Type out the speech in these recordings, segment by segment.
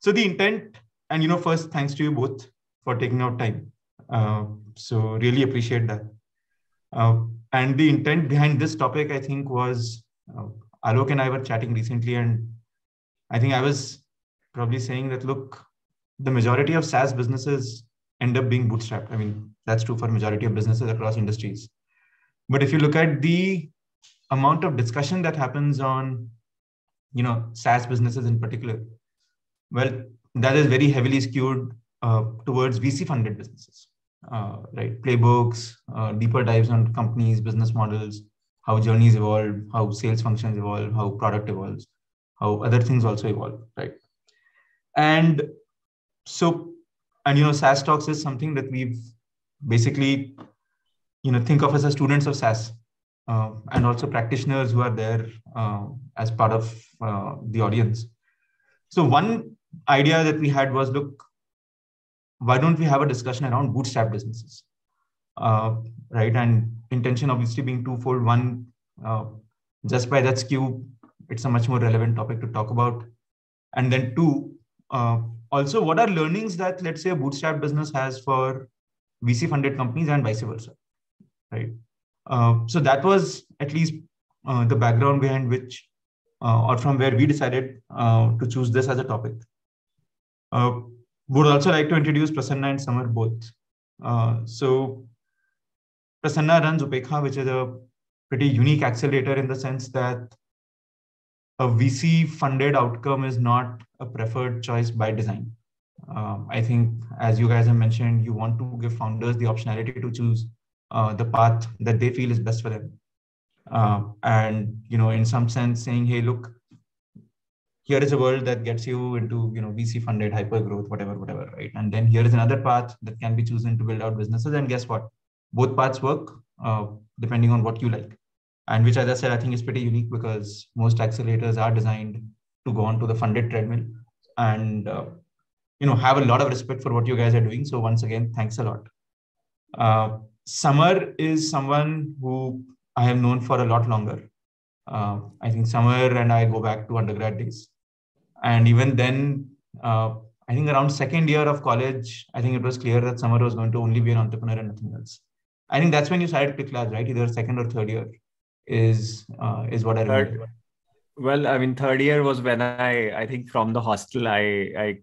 So the intent, and first, thanks to you both for taking out time. So really appreciate that. And the intent behind this topic, I think, was Alok and I were chatting recently, and I think I was probably saying that, look, the majority of SaaS businesses end up being bootstrapped. I mean, that's true for majority of businesses across industries. But if you look at the amount of discussion that happens on, SaaS businesses in particular, well, that is very heavily skewed towards VC-funded businesses, right? Playbooks, deeper dives on companies, business models, how journeys evolve, how sales functions evolve, how product evolves, how other things also evolve, right? And so, SaaS Talks is something that we've basically, think of as students of SaaS, and also practitioners who are there as part of the audience. So one idea that we had was, look, why don't we have a discussion around bootstrap businesses, right? And intention obviously being twofold. One, just by that skew, it's a much more relevant topic to talk about. And then two, also what are learnings that, let's say, a bootstrap business has for VC-funded companies and vice versa, right? So that was at least the background behind which, or from where we decided to choose this as a topic. Would also like to introduce Prasanna and Samar both. So Prasanna runs Upekha, which is a pretty unique accelerator in the sense that a VC-funded outcome is not a preferred choice by design. I think, as you guys have mentioned, you want to give founders the optionality to choose the path that they feel is best for them. And, in some sense saying, hey, look, here is a world that gets you into, VC-funded hyper growth, whatever, right? And then here is another path that can be chosen to build out businesses. And guess what? Both paths work depending on what you like. And which, as I said, I think is pretty unique because most accelerators are designed to go on to the funded treadmill and, have a lot of respect for what you guys are doing. So once again, thanks a lot. Samar is someone who I have known for a lot longer. I think Samar and I go back to undergrad days. And even then, I think around second year of college, I think it was clear that Samar was going to only be an entrepreneur and nothing else. I think that's when you started ClickLabs, right? Either second or third year is what I remember. Well, I mean, third year was when I think from the hostel, I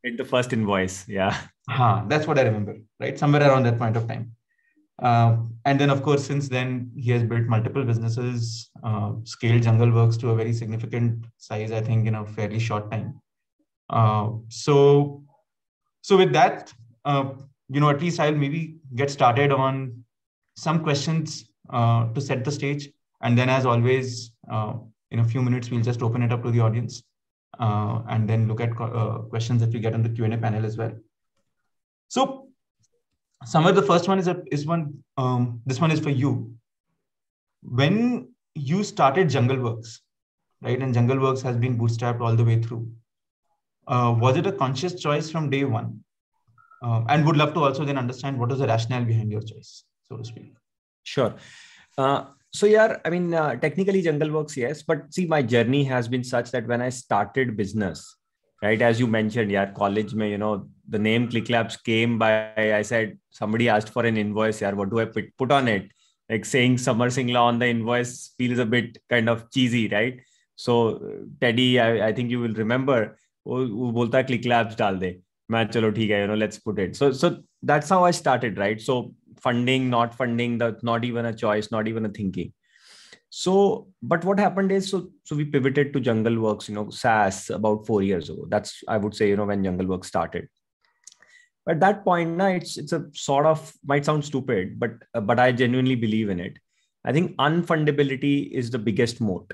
did the first invoice. Yeah. That's what I remember, right? Somewhere around that point of time. And then, of course, since then, he has built multiple businesses, scaled JungleWorks to a very significant size, I think, in a fairly short time. So with that, at least I'll maybe get started on some questions to set the stage. And then, as always, in a few minutes, we'll just open it up to the audience and then look at questions that we get on the Q&A panel as well. So, Samar, the first one this one is for you. When you started JungleWorks, right, and JungleWorks has been bootstrapped all the way through, was it a conscious choice from day one? And would love to also then understand what is the rationale behind your choice, so to speak. Sure. So yeah, I mean, technically JungleWorks, yes, but see, my journey has been such that when I started business, right, as you mentioned, yeah, college, the name ClickLabs came by, I said, somebody asked for an invoice, yeah, what do I put on it? Like saying Samar Singla on the invoice feels a bit kind of cheesy, right? So Teddy, I think you will remember, wo bolta ClickLabs dal de. Main chalo theek hai, let's put it. So that's how I started, right? So funding, not funding, that's not even a choice, not even a thinking. So, but what happened is, so we pivoted to JungleWorks, SaaS about 4 years ago. That's, I would say, when JungleWorks started. At that point, it's a sort of, might sound stupid, but I genuinely believe in it. I think unfundability is the biggest moat,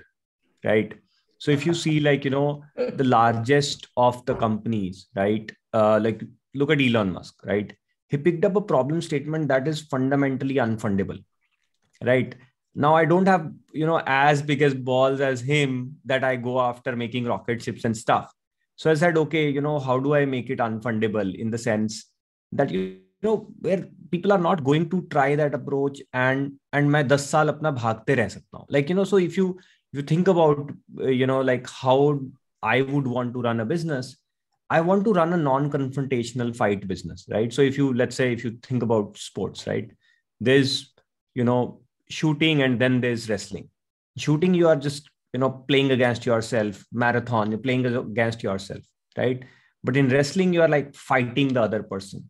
right? So if you see the largest of the companies, right? Like look at Elon Musk, right? He picked up a problem statement that is fundamentally unfundable, right? Now I don't have, as big as balls as him that I go after making rocket ships and stuff. So I said, okay, how do I make it unfundable in the sense that, where people are not going to try that approach and मैं 10 साल अपना भागते रह सकता हूँ. Like, so if you think about, like how I would want to run a business, I want to run a non-confrontational fight business, right? So let's say if you think about sports, right? There's, shooting, and then there's wrestling. Shooting, you are just, playing against yourself. Marathon, you're playing against yourself, right? But in wrestling, you are like fighting the other person.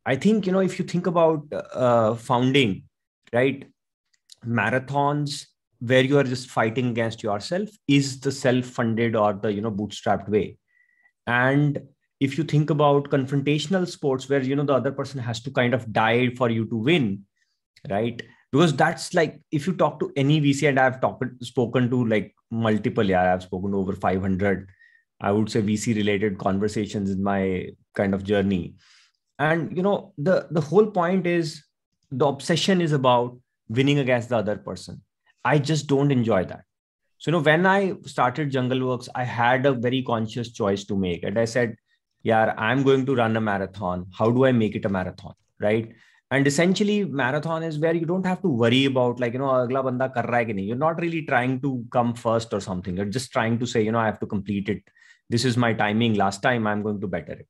I think, if you think about founding, right? Marathons where you are just fighting against yourself is the self-funded or the, bootstrapped way. And if you think about confrontational sports where, the other person has to kind of die for you to win, right? Because that's like, if you talk to any VC, and I've spoken to like multiple, I've spoken to over 500, I would say, VC related conversations in my kind of journey. And, the whole point is the obsession is about winning against the other person. I just don't enjoy that. So, when I started JungleWorks, I had a very conscious choice to make. And I said, yeah, I'm going to run a marathon. How do I make it a marathon? Right. And essentially, marathon is where you don't have to worry about like, agla banda kar raha hai ki nahi. You're not really trying to come first or something. You're just trying to say, I have to complete it. This is my timing. Last time I'm going to better it.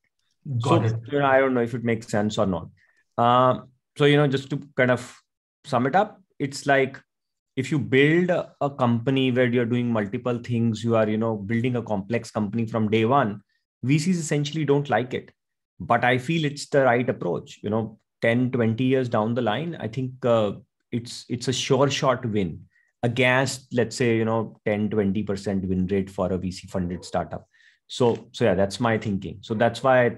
Got it. I don't know if it makes sense or not. Just to kind of sum it up, it's like, if you build a company where you're doing multiple things, you are, building a complex company from day one, VCs essentially don't like it. But I feel it's the right approach. 10, 20 years down the line, I think it's a sure shot win against, let's say, 10, 20% win rate for a VC funded startup. So yeah, that's my thinking. So that's why I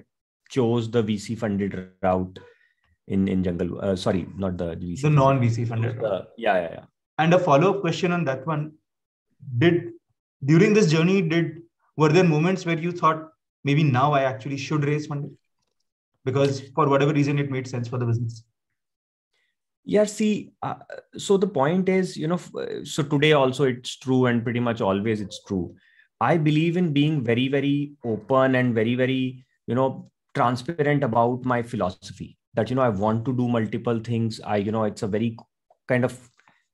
chose the VC funded route in Jungle. Sorry, not the VC. The non-VC funded route. Yeah. And a follow-up question on that one. During this journey, were there moments where you thought, maybe now I actually should raise funding? Because for whatever reason, it made sense for the business. Yeah, see, so the point is, so today also it's true, and pretty much always it's true. I believe in being very, very open and very, very, transparent about my philosophy that, I want to do multiple things. It's a very kind of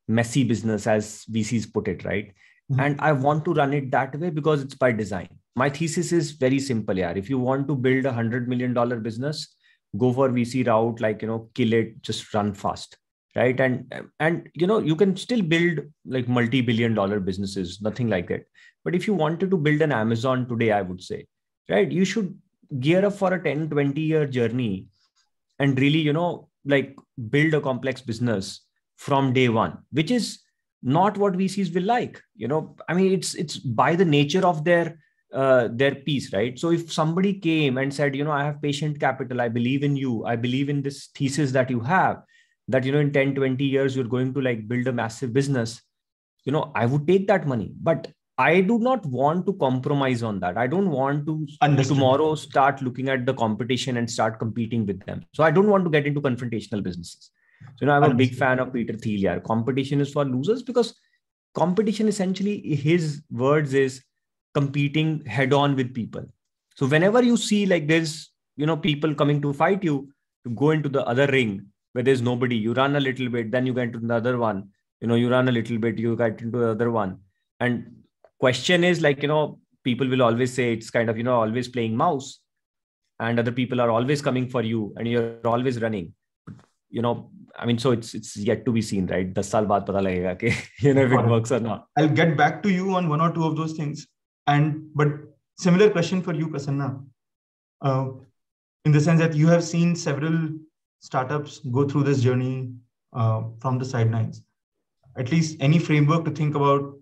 messy business, as VCs put it, right? Mm-hmm. And I want to run it that way because it's by design. My thesis is very simple. If you want to build $100 million business, go for VC route, like, kill it, just run fast. Right. And, you can still build like multi-billion dollar businesses, nothing like that. But if you wanted to build an Amazon today, I would say, right, you should gear up for a 10, 20-year journey and really, like build a complex business from day one, which is not what VCs will like. It's by the nature of their piece, right? So if somebody came and said, I have patient capital, I believe in you, I believe in this thesis that you have, that, in 10, 20 years, you're going to like build a massive business, I would take that money. But I do not want to compromise on that. I don't want to tomorrow start looking at the competition and start competing with them. So I don't want to get into confrontational businesses. So, I'm a big fan of Peter Thiel. Competition is for losers, because competition, essentially, his words is competing head on with people. So whenever you see like there's, people coming to fight you, to go into the other ring where there's nobody, you run a little bit, then you get into another one, you run a little bit, you get into the other one. And question is like, people will always say it's kind of, always playing mouse, and other people are always coming for you and you're always running. So it's yet to be seen, right? 10 saal baad pata lagega ke, if it works or not. I'll get back to you on one or two of those things. But similar question for you, Prasanna, in the sense that you have seen several startups go through this journey from the sidelines. At least any framework to think about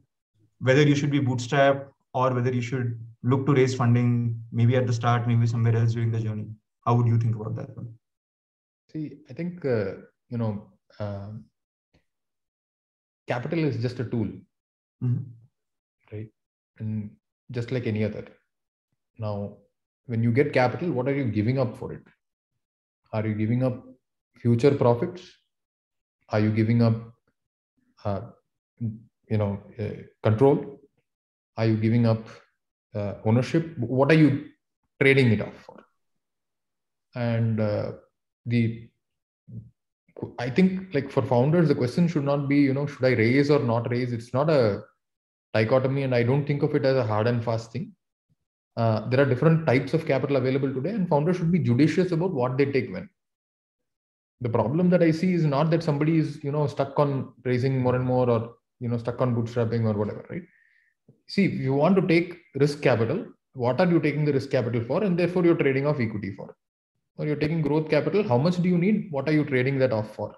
whether you should be bootstrapped or whether you should look to raise funding, maybe at the start, maybe somewhere else during the journey. How would you think about that one? See, I think, capital is just a tool, right? And just like any other. Now, when you get capital, what are you giving up for it? Are you giving up future profits? Are you giving up, control? Are you giving up ownership? What are you trading it off for? And I think, like, for founders, the question should not be, should I raise or not raise? It's not a dichotomy, and I don't think of it as a hard and fast thing. There are different types of capital available today, and founders should be judicious about what they take when. The problem that I see is not that somebody is, stuck on raising more and more, or, stuck on bootstrapping or whatever, right? See, if you want to take risk capital, what are you taking the risk capital for? And therefore you're trading off equity for. Or you're taking growth capital. How much do you need? What are you trading that off for?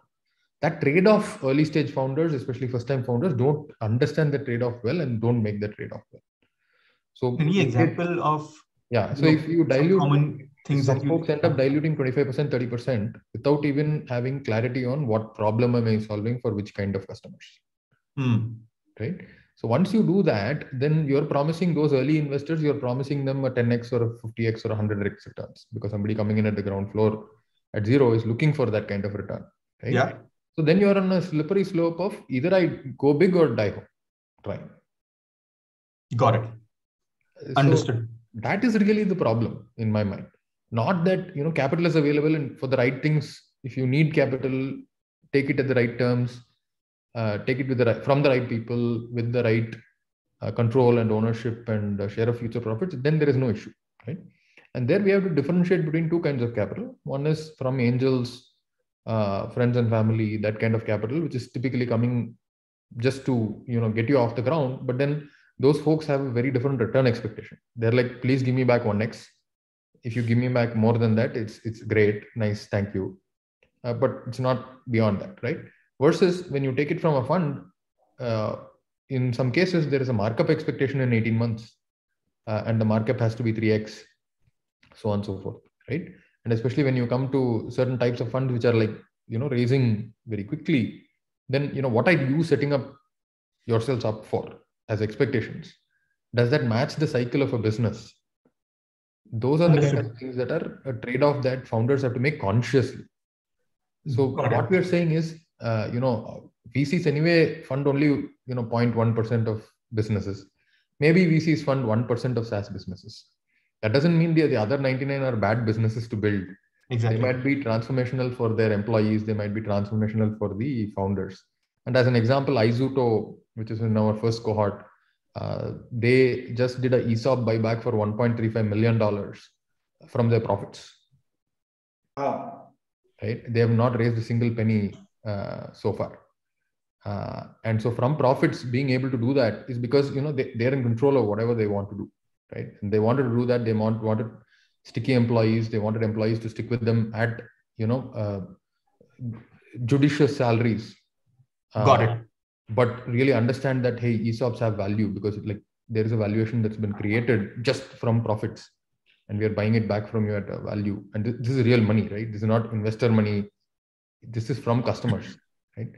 That trade-off, early stage founders, especially first-time founders, don't understand the trade-off well and don't make the trade-off well. So any example of so if you dilute common things, some folks end up diluting 25%, 30% without even having clarity on what problem am I solving for which kind of customers. Right? So once you do that, then you're promising those early investors, you're promising them a 10x or a 50x or a 100x returns, because somebody coming in at the ground floor at zero is looking for that kind of return. Right? Yeah. So then you're on a slippery slope of either I go big or die home trying. Got it. Understood. So that is really the problem in my mind. Not that, capital is available, and for the right things, if you need capital, take it at the right terms, take it from the right people with the right control and ownership and share of future profits, then there is no issue, right? And there we have to differentiate between two kinds of capital. One is from angels, friends and family, that kind of capital, which is typically coming just to, get you off the ground. But then those folks have a very different return expectation. They're like, please give me back 1x. If you give me back more than that, it's great, nice, thank you. But it's not beyond that, right? Versus when you take it from a fund, in some cases, there is a markup expectation in 18 months. And the markup has to be 3x, so on and so forth, right? And especially when you come to certain types of funds, which are like, raising very quickly, then, what are you setting up yourselves up for as expectations? Does that match the cycle of a business? Those are the kind of things that are a trade-off that founders have to make consciously. So what we are saying is, VCs anyway fund only, 0.1% of businesses. Maybe VCs fund 1% of SaaS businesses. That doesn't mean the other 99 are bad businesses to build. Exactly. They might be transformational for their employees. They might be transformational for the founders. And as an example, Izuto, which is in our first cohort, they just did an ESOP buyback for $1.35 million from their profits. Right? They have not raised a single penny so far. And so from profits, being able to do that is because, they're in control of whatever they want to do. Right? And they wanted to do that. They wanted sticky employees. They wanted employees to stick with them at, judicious salaries. Got it. But really understand that, hey, ESOPs have value because there is a valuation that's been created just from profits, and we are buying it back from you at a value. And this is real money, right? This is not investor money. This is from customers, right?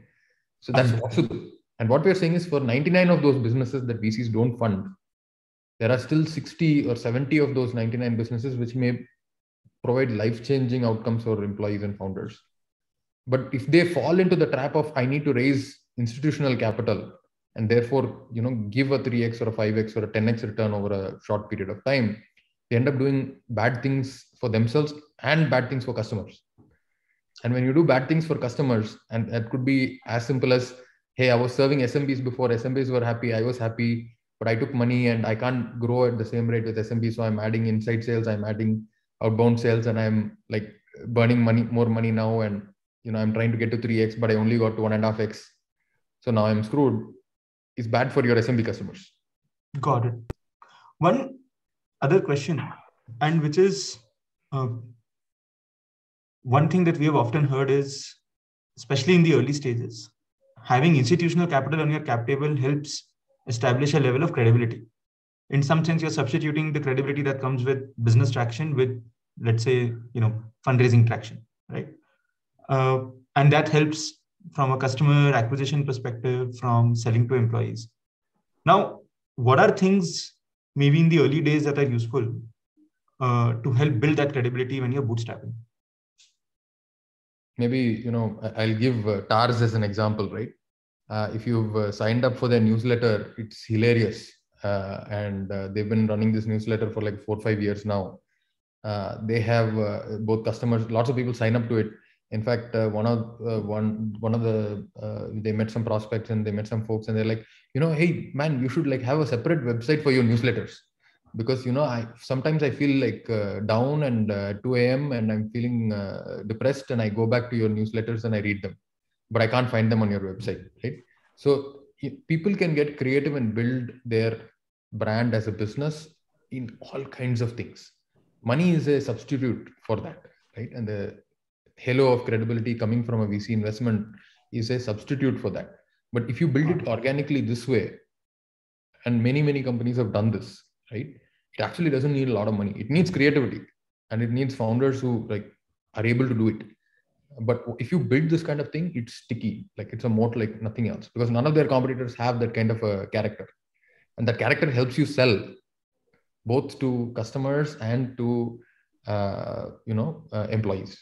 So that's possible. And what we're saying is, for 99 of those businesses that VCs don't fund, there are still 60 or 70 of those 99 businesses which may provide life-changing outcomes for employees and founders. But if they fall into the trap of, I need to raise institutional capital and therefore, give a 3x or a 5x or a 10x return over a short period of time, they end up doing bad things for themselves and bad things for customers. And when you do bad things for customers, and that could be as simple as, hey, I was serving SMBs before, SMBs were happy, I was happy, but I took money and I can't grow at the same rate with SMBs. So I'm adding inside sales, I'm adding outbound sales, and I'm like burning more money now. And, I'm trying to get to 3x, but I only got to 1.5x. So now I'm screwed. It's bad for your SMB customers. Got it. One other question, and which is one thing that we have often heard is, especially in the early stages, having institutional capital on your cap table helps establish a level of credibility. In some sense, you're substituting the credibility that comes with business traction with, let's say, fundraising traction, right? And that helps from a customer acquisition perspective, from selling to employees. Now, what are things maybe in the early days that are useful to help build that credibility when you're bootstrapping? Maybe, I'll give TARS as an example, right? If you've signed up for their newsletter, it's hilarious. And they've been running this newsletter for like 4 or 5 years now. They have both customers, lots of people sign up to it. In fact, they met some prospects and they met some folks, and they're like, hey man, you should have a separate website for your newsletters, because I sometimes I feel like down and 2 a.m. and I'm feeling depressed, and I go back to your newsletters and I read them, but I can't find them on your website, right? So people can get creative and build their brand as a business in all kinds of things. Money is a substitute for that, right? And the halo of credibility coming from a VC investment is a substitute for that. But if you build it organically this way, and many companies have done this, right? It actually doesn't need a lot of money. It needs creativity, and it needs founders who are able to do it. But if you build this kind of thing, it's sticky. Like it's a moat like nothing else, because none of their competitors have that kind of a character. And that character helps you sell both to customers and to employees.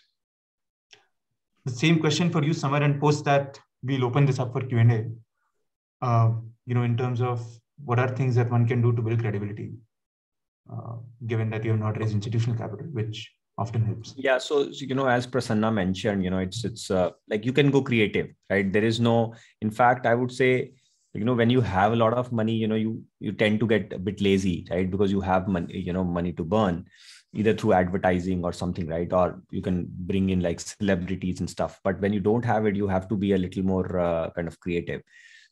The same question for you, Samar, and post that we'll open this up for Q&A. In terms of what are things that one can do to build credibility, given that you have not raised institutional capital, which often helps. Yeah. So, as Prasanna mentioned, it's like you can go creative, right? There is no, in fact, I would say, when you have a lot of money, you tend to get a bit lazy, right? Because you have money, money to burn, either through advertising or something, right? Or you can bring in like celebrities and stuff. But when you don't have it, you have to be a little more kind of creative.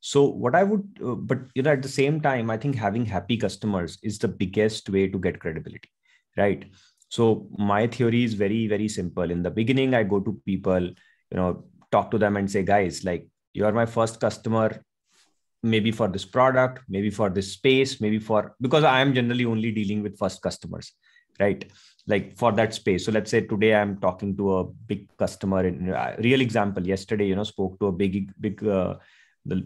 So what I would, but at the same time, I think having happy customers is the biggest way to get credibility, right? So my theory is very, very simple. In the beginning, I go to people, talk to them and say, guys, like you are my first customer, maybe for this product, maybe for this space, because I am generally only dealing with first customers, right? Like for that space. So let's say today I'm talking to a big customer. In real example, yesterday, spoke to a big,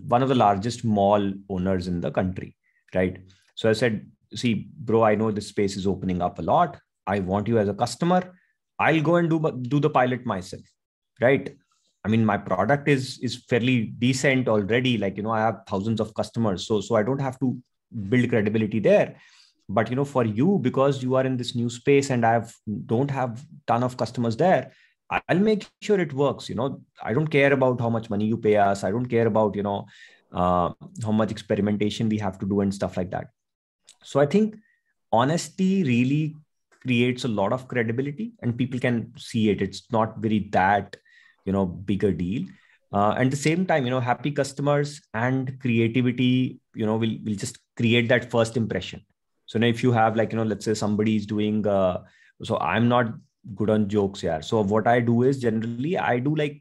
one of the largest mall owners in the country, right? So I said, see, bro, I know this space is opening up a lot. I want you as a customer. I'll go and do the pilot myself, right? I mean, my product is fairly decent already. Like, I have thousands of customers. So I don't have to build credibility there. But, for you, because you are in this new space and don't have ton of customers there, I'll make sure it works. I don't care about how much money you pay us. I don't care about, how much experimentation we have to do and stuff like that. So I think honesty really creates a lot of credibility and people can see it. It's not very that, bigger deal. And at the same time, happy customers and creativity, will just create that first impression. So now if you have like, let's say somebody is doing, so I'm not good on jokes here. So what I do is generally I do like,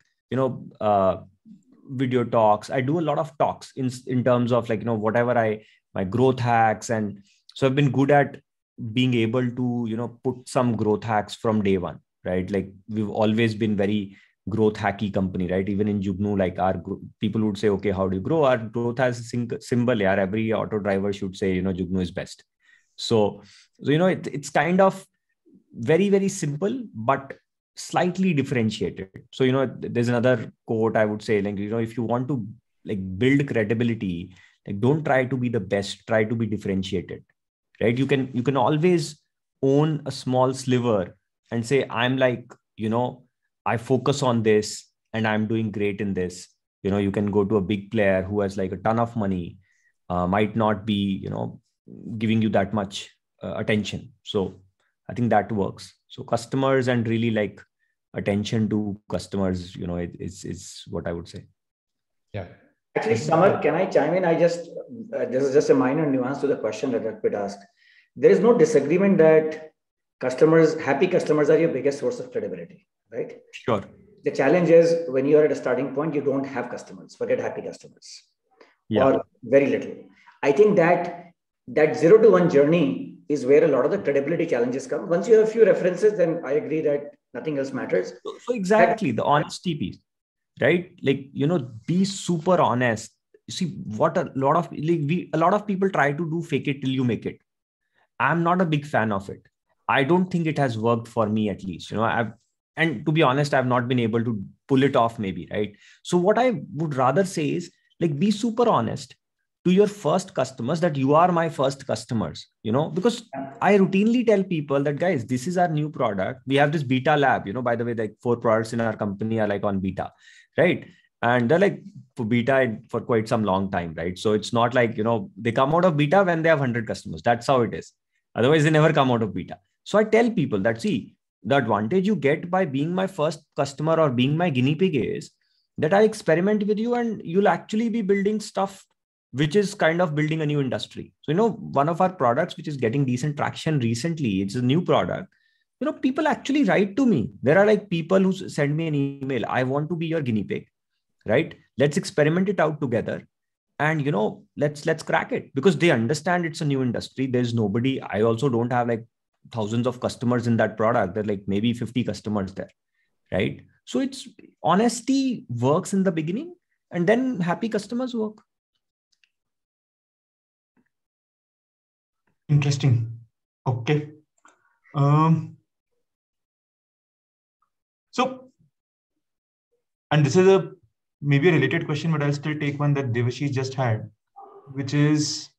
video talks. I do a lot of talks in terms of like, whatever my growth hacks. And so I've been good at being able to, put some growth hacks from day one, right? Like we've always been very growth hacky company, right? Even in Jugnu, like our people would say, okay, how do you grow? Our growth has a symbol. Yeah, every auto driver should say, Jugnu is best. So it's kind of very, very simple, but slightly differentiated. So, there's another quote I would say, like, if you want to like build credibility, like don't try to be the best, try to be differentiated, right? You can always own a small sliver and say, I'm like, I focus on this and I'm doing great in this. You can go to a big player who has like a ton of money, might not be, giving you that much attention. So I think that works. So customers and really like attention to customers, is what I would say. Yeah. Actually, Samar, can I chime in? this is just a minor nuance to the question that Rakpit asked. There is no disagreement that happy customers are your biggest source of credibility, right? Sure. The challenge is when you are at a starting point, you don't have customers, forget happy customers, or very little. I think that 0 to 1 journey is where a lot of the credibility challenges come. Once you have a few references, then I agree that nothing else matters. So exactly the honesty piece, right? Like, be super honest. You see what a lot of people try to do fake it till you make it. I'm not a big fan of it. I don't think it has worked for me, at least, and to be honest, I've not been able to pull it off maybe. Right. So what I would rather say is like, be super honest to your first customers that you are my first customers, because I routinely tell people that, guys, this is our new product. We have this beta lab, by the way, like 4 products in our company are like on beta, right? And they're like for beta for quite some long time, right? So it's not like, they come out of beta when they have 100 customers. That's how it is. Otherwise, they never come out of beta. So I tell people that, see, the advantage you get by being my first customer or being my guinea pig is that I experiment with you and you'll actually be building stuff which is kind of building a new industry. So, one of our products, which is getting decent traction recently, it's a new product. People actually write to me. There are like people who send me an email. I want to be your guinea pig, right? Let's experiment it out together. And, let's crack it, because they understand it's a new industry. There's nobody, I also don't have like thousands of customers in that product. There are like maybe 50 customers there, right? So it's honesty works in the beginning, and then happy customers work. Interesting. Okay. So, and this is maybe a related question, but I'll still take one that Devashish just had, which is,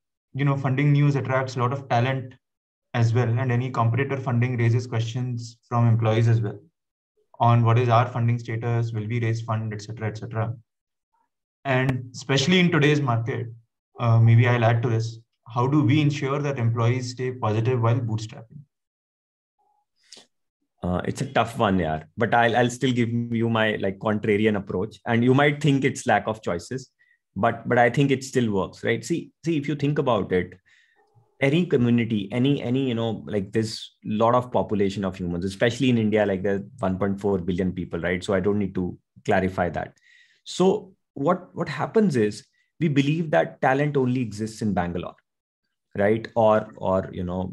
funding news attracts a lot of talent as well. And any competitor funding raises questions from employees as well on what is our funding status, will we raise fund, etc., etc. And especially in today's market, maybe I'll add to this. How do we ensure that employees stay positive while bootstrapping? It's a tough one, yeah. But I'll still give you my like contrarian approach. And you might think it's lack of choices, but I think it still works, right? See, if you think about it, any community, any like this lot of population of humans, especially in India, like there's 1.4 billion people, right? So I don't need to clarify that. So what happens is we believe that talent only exists in Bangalore, right? Or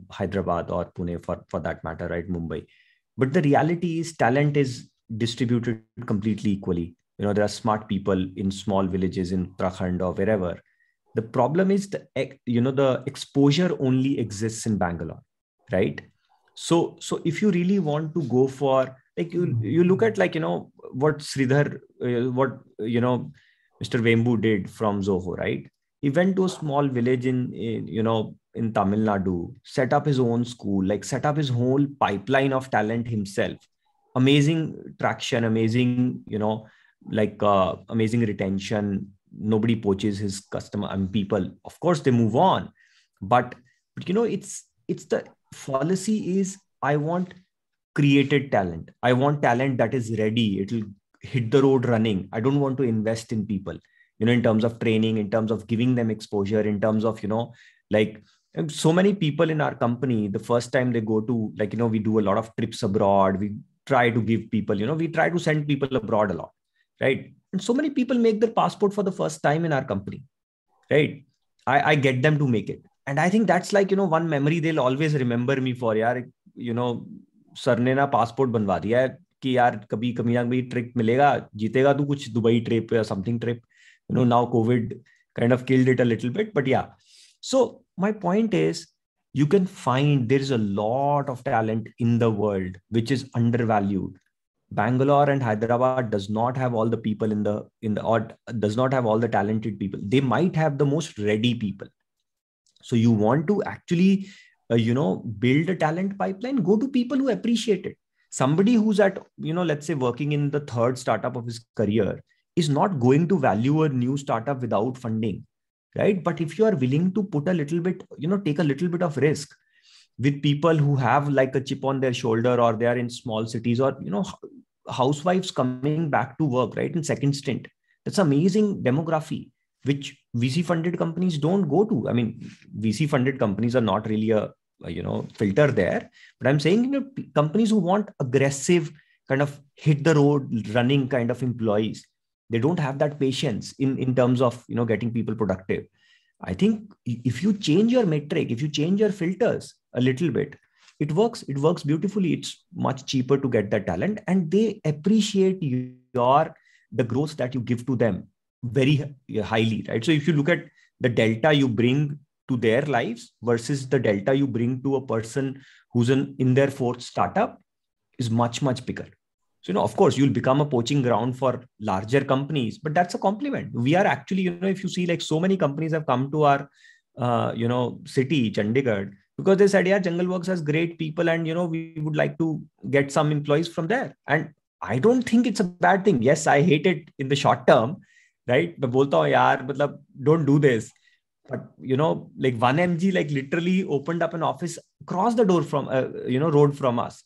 Hyderabad or Pune for that matter, right? Mumbai. But the reality is talent is distributed completely equally. There are smart people in small villages in Uttarakhand or wherever. The problem is the exposure only exists in Bangalore, right? So if you really want to go for like you look at like what Sridhar, Mr. Vembu did from Zoho, right? He went to a small village in Tamil Nadu, set up his own school, like set up his whole pipeline of talent himself. Amazing traction, amazing, amazing retention. Nobody poaches his customer and people. Of course, they move on, but it's the policy is I want created talent. I want talent that is ready. It'll hit the road running. I don't want to invest in people, in terms of training, in terms of giving them exposure, in terms of, like so many people in our company, the first time they go to we do a lot of trips abroad. We try to give people, we try to send people abroad a lot, right? And so many people make their passport for the first time in our company, right? I get them to make it. And I think that's like, one memory they'll always remember me for, yaar, sir ne na passport बनवा दिया है कि यार कभी ना कभी trip मिलेगा, जीतेगा तू कुछ दुबई ट्रिप या something trip. Now COVID kind of killed it a little bit, but yeah. So my point is, you can find there is a lot of talent in the world which is undervalued. Bangalore and Hyderabad does not have all the people or does not have all the talented people. They might have the most ready people. So you want to actually, build a talent pipeline, go to people who appreciate it. Somebody who's at, let's say working in the third startup of his career is not going to value a new startup without funding, right? But if you are willing to put a little bit, take a little bit of risk with people who have like a chip on their shoulder, or they are in small cities, or, housewives coming back to work, right? In second stint, that's amazing demography, which VC funded companies don't go to. I mean, VC funded companies are not really a filter there, but I'm saying, companies who want aggressive kind of hit the road running kind of employees, they don't have that patience in terms of, getting people productive. I think if you change your metric, if you change your filters a little bit, it works beautifully. It's much cheaper to get that talent, and they appreciate the growth that you give to them very highly, right? So if you look at the delta you bring to their lives versus the delta you bring to a person who's in their fourth startup is much, much bigger. So, of course, you'll become a poaching ground for larger companies, but that's a compliment. We are actually, if you see, like so many companies have come to our, city, Chandigarh, because they said, yeah, JungleWorks has great people and, we would like to get some employees from there. And I don't think it's a bad thing. Yes, I hate it in the short term, right? But bolta hu, yaar, matlab, don't do this. But, like 1mg, like literally opened up an office across the door from, road from us.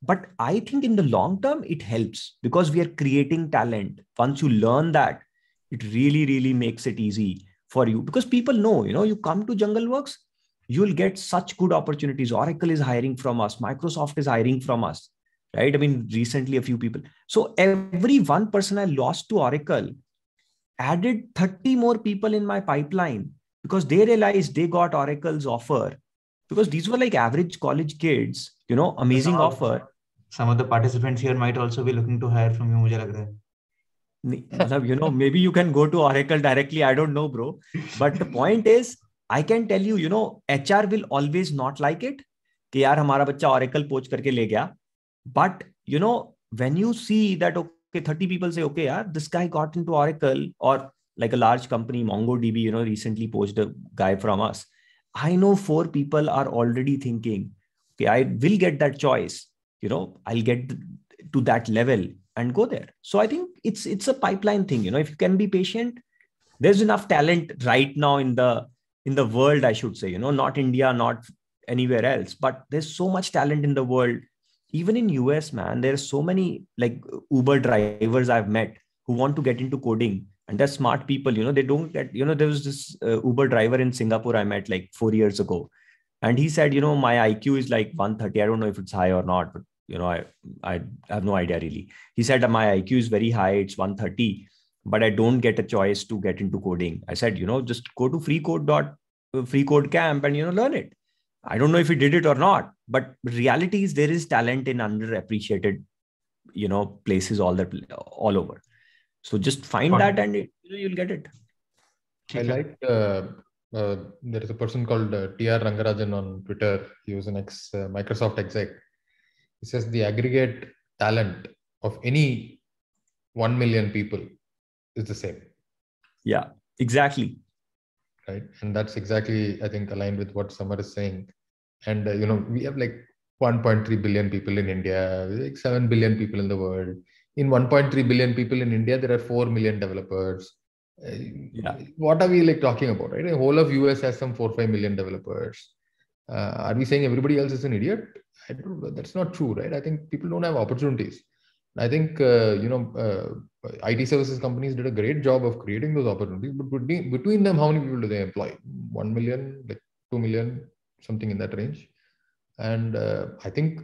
But I think in the long term, it helps because we are creating talent. Once you learn that, it really, really makes it easy for you, because people know, you come to JungleWorks, you'll get such good opportunities. Oracle is hiring from us. Microsoft is hiring from us, right? I mean, recently a few people. So every one person I lost to Oracle added 30 more people in my pipeline because they realized they got Oracle's offer, because these were like average college kids, amazing offer. Some of the participants here might also be looking to hire from you, mujhe lag raha hai. Maybe you can go to Oracle directly. I don't know, bro. But the point is, I can tell you, HR will always not like it कि यार हमारा बच्चा Oracle poach करके ले गया. But, when you see that, okay, 30 people say, okay, yeah, this guy got into Oracle, or like a large company, MongoDB, recently poached a guy from us. I know 4 people are already thinking, okay, I will get that choice. I'll get to that level and go there. So I think it's a pipeline thing. If you can be patient, there's enough talent right now in the world, I should say, not India, not anywhere else, but there's so much talent in the world. Even in US, man, there's so many like Uber drivers I've met who want to get into coding, and they're smart people. They don't get, there was this Uber driver in Singapore I met like 4 years ago. And he said, my IQ is like 130. I don't know if it's high or not, but I have no idea really. He said my IQ is very high. It's 130, but I don't get a choice to get into coding. I said, just go to free code camp and, learn it. I don't know if he did it or not, but reality is there is talent in underappreciated, places all over. So just find that and you'll get it. I like, there is a person called TR Rangarajan on Twitter. He was an ex-Microsoft exec. He says the aggregate talent of any 1 million people is the same. Yeah, exactly. Right. And that's exactly, I think, aligned with what Samar is saying. And, we have like 1.3 billion people in India, like 7 billion people in the world. In 1.3 billion people in India, there are 4 million developers. What are we like talking about, right? The whole of US has some 4-5 million developers. Are we saying everybody else is an idiot? That's not true, right? I think people don't have opportunities. I think, IT services companies did a great job of creating those opportunities, but between them, how many people do they employ? 1 million, like 2 million, something in that range. And I think,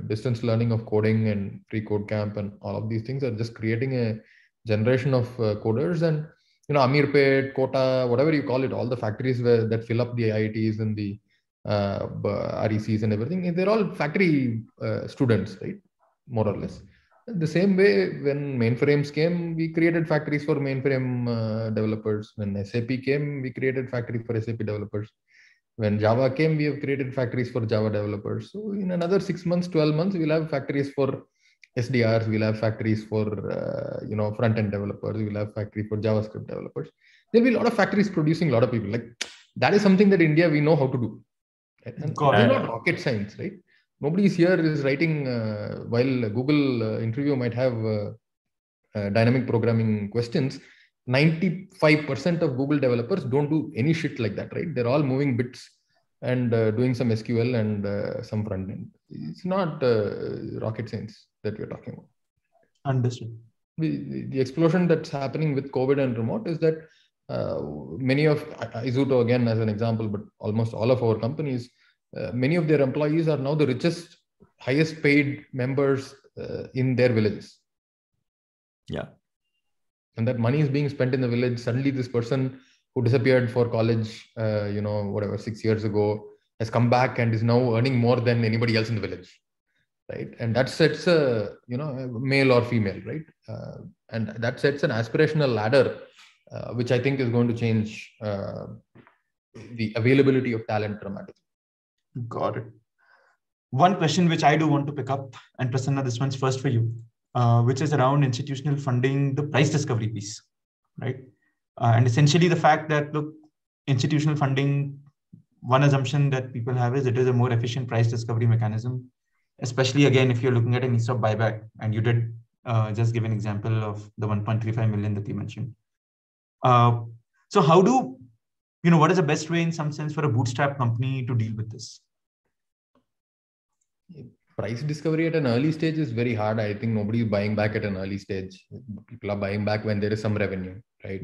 distance learning of coding and free code camp and all of these things are just creating a generation of coders. And, Amirpet, Kota, whatever you call it, all the factories that fill up the IITs and the RECs and everything, they're all factory students, right? More or less. The same way, when mainframes came, we created factories for mainframe developers. When SAP came, we created factory for SAP developers. When Java came, we have created factories for Java developers. So in another 6 months, 12 months, we'll have factories for SDRs. We'll have factories for, front-end developers. We'll have factory for JavaScript developers. There'll be a lot of factories producing a lot of people. Like, that is something that India, we know how to do. Right? And it's not rocket science, right? Nobody here is writing, while Google interview might have dynamic programming questions, 95% of Google developers don't do any shit like that, right? They're all moving bits and doing some SQL and some front end. It's not rocket science that we're talking about. Understood. The explosion that's happening with COVID and remote is that many of Izuto, again as an example, but almost all of our companies, many of their employees are now the richest, highest paid members in their villages. Yeah. And that money is being spent in the village. Suddenly this person who disappeared for college, 6 years ago, has come back and is now earning more than anybody else in the village. Right. And that sets a, male or female, right? And that sets an aspirational ladder, which I think is going to change the availability of talent dramatically. Got it. One question which I do want to pick up, and Prasanna, this one's first for you, which is around institutional funding, the price discovery piece, right? And essentially the fact that, look, institutional funding, one assumption that people have is it is a more efficient price discovery mechanism, especially again, if you're looking at an ESOP buyback, and you did just give an example of the 1.35 million that you mentioned. So how do, what is the best way in some sense for a bootstrap company to deal with this? Price discovery at an early stage is very hard. I think nobody is buying back at an early stage. People are buying back when there is some revenue, right?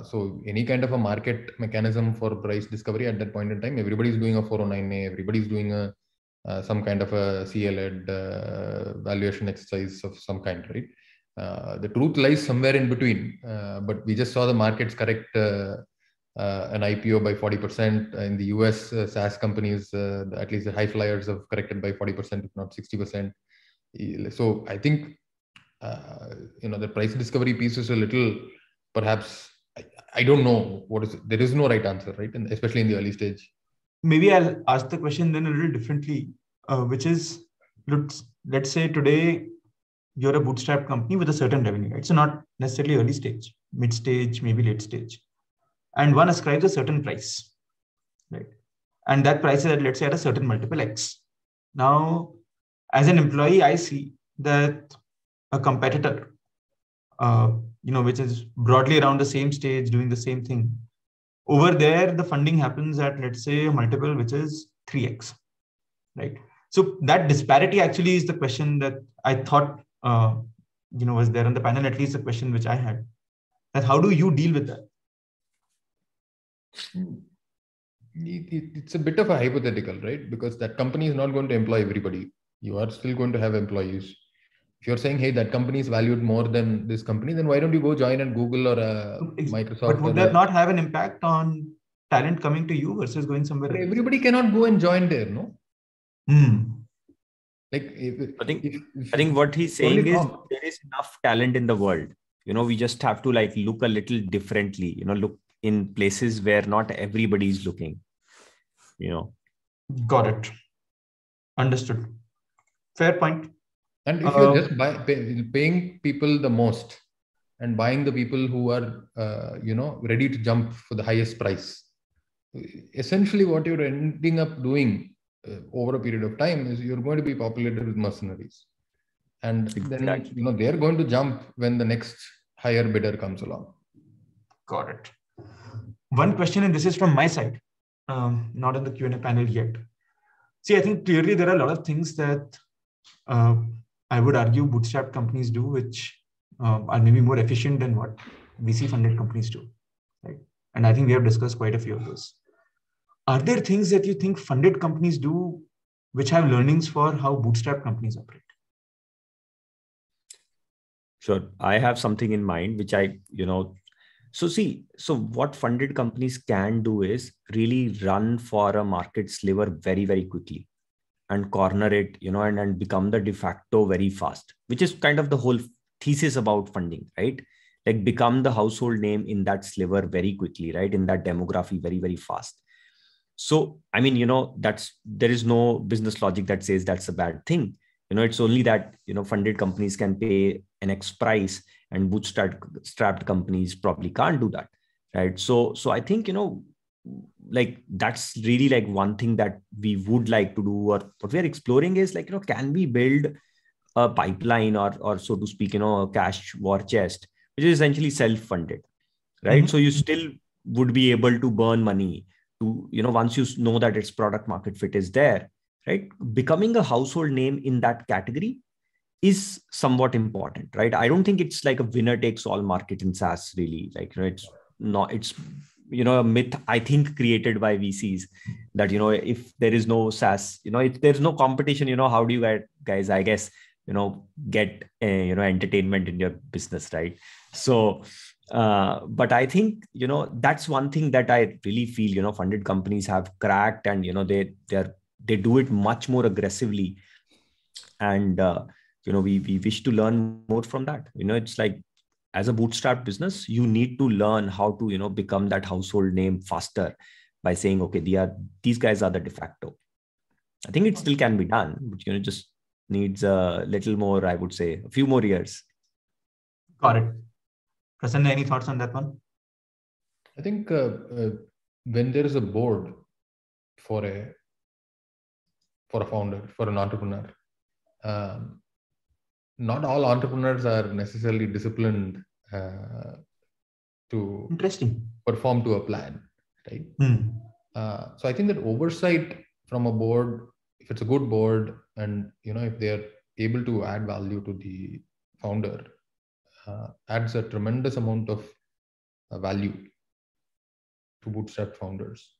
So any kind of a market mechanism for price discovery at that point in time, everybody is doing a 409A, everybody is doing some kind of a CA-led valuation exercise of some kind, right? The truth lies somewhere in between, but we just saw the markets correct an IPO by 40%. In the US, SaaS companies, at least the high flyers, have corrected by 40%, if not 60%. So I think, the price discovery piece is a little, perhaps, I don't know what is it. There is no right answer, right? And especially in the early stage. Maybe I'll ask the question then a little differently, which is, let's say today you're a bootstrap company with a certain revenue, right? So not necessarily early stage, mid stage, maybe late stage. And one ascribes a certain price, right? And that price is, let's say, at a certain multiple X. Now, as an employee, I see that a competitor, which is broadly around the same stage, doing the same thing, over there, the funding happens at, let's say, a multiple which is 3X, right? So that disparity actually is the question that I thought, was there on the panel, at least the question which I had. That how do you deal with that? It's a bit of a hypothetical, right? Because that company is not going to employ everybody. You are still going to have employees. If you're saying, hey, that company is valued more than this company, then why don't you go join at Google or Microsoft? But would that not have an impact on talent coming to you versus going somewhere else? Everybody cannot go and join there, no? Like, I think what he's saying is there is enough talent in the world. We just have to look a little differently, look in places where not everybody is looking, Got it. Understood. Fair point. And if you're just paying people the most and buying the people who are, ready to jump for the highest price, essentially what you're ending up doing over a period of time is you're going to be populated with mercenaries. And then, they're going to jump when the next higher bidder comes along. Got it. One question, and this is from my side, not in the Q&A panel yet. See, I think clearly there are a lot of things that I would argue bootstrap companies do, which are maybe more efficient than what VC-funded companies do, right? And I think we have discussed quite a few of those. Are there things that you think funded companies do which have learnings for how bootstrap companies operate? Sure. I have something in mind, which so what funded companies can do is really run for a market sliver very, very quickly and corner it, and become the de facto very fast, which is kind of the whole thesis about funding, right? Like become the household name in that sliver very quickly, right? In that demography very, very fast. So, I mean, there is no business logic that says that's a bad thing. It's only that, funded companies can pay an X price and bootstrapped companies probably can't do that, right? So I think, that's really one thing that we would like to do, or what we are exploring is can we build a pipeline or so to speak, a cash war chest, which is essentially self-funded, right? So you still would be able to burn money to, once you know that its product market fit is there, right? Becoming a household name in that category is somewhat important, right? I don't think it's like a winner takes all market in SaaS, really. It's not, it's, a myth, I think, created by VCs that, if there is no SaaS, if there's no competition, how do you guys, I guess, get, entertainment in your business, right? So, but I think, that's one thing that I really feel, funded companies have cracked, and, they do it much more aggressively. And, we wish to learn more from that. It's like, as a bootstrap business, you need to learn how to, become that household name faster by saying, okay, these guys are the de facto. I think it still can be done, but, just needs a little more, I would say, a few more years. Got it. Prasanna, any thoughts on that one? I think when there is a board for a founder, for an entrepreneur, not all entrepreneurs are necessarily disciplined to interesting perform to a plan, right? So I think that oversight from a board, if it's a good board, and if they're able to add value to the founder, adds a tremendous amount of value to bootstrap founders,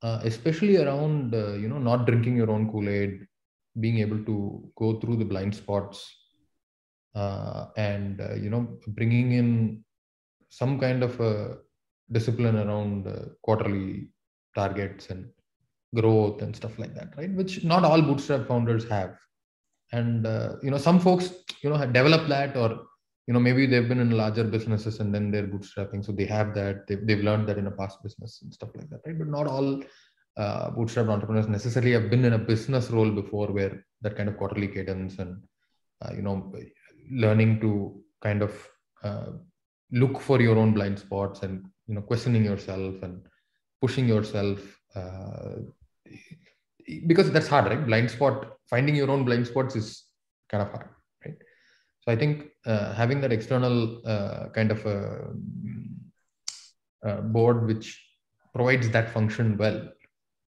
especially around not drinking your own Kool-Aid, being able to go through the blind spots, and bringing in some kind of a discipline around quarterly targets and growth and stuff like that, right? Which not all bootstrap founders have. And some folks have developed that, or maybe they've been in larger businesses and then they're bootstrapping, so they have that, they've learned that in a past business and stuff like that, right? But not all bootstrap entrepreneurs necessarily have been in a business role before, where that kind of quarterly cadence and learning to kind of look for your own blind spots and questioning yourself and pushing yourself, because that's hard, right? Finding your own blind spots is kind of hard, right? So I think having that external kind of a board which provides that function well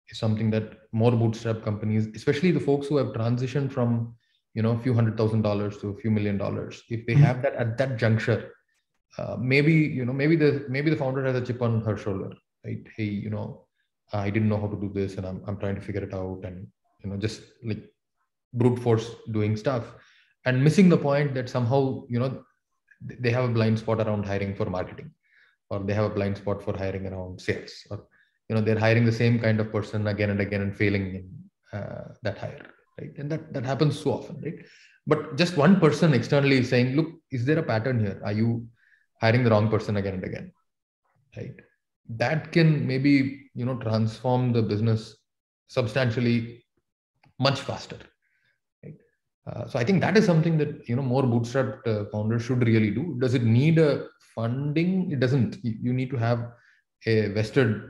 is something that more bootstrap companies, especially the folks who have transitioned from a few $100,000 to a few $1 million, if they have that at that juncture, maybe the founder has a chip on her shoulder, right? Hey, I didn't know how to do this, and I'm trying to figure it out, and just like brute force doing stuff, and missing the point that somehow they have a blind spot around hiring for marketing, or they have a blind spot for hiring around sales, or they're hiring the same kind of person again and again and failing in that hire, right? And that happens so often, right? But just one person externally is saying, look, is there a pattern here? Are you hiring the wrong person again and again, right? That can maybe transform the business substantially much faster, right? So I think that is something that more bootstrapped founders should really do. Does it need a funding? It doesn't. You need to have a vested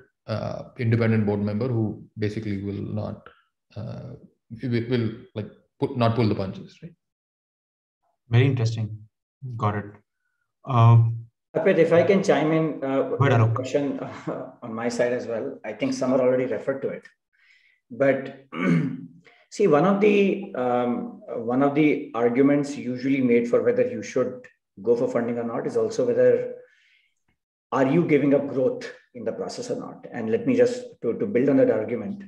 independent board member who basically will not not pull the punches, right? Very interesting. Got it. Arpit, if I can chime in with a question on my side as well. I think Samar already referred to it, but see, one of the arguments usually made for whether you should go for funding or not is also whether are you giving up growth in the process or not. And let me just to build on that argument.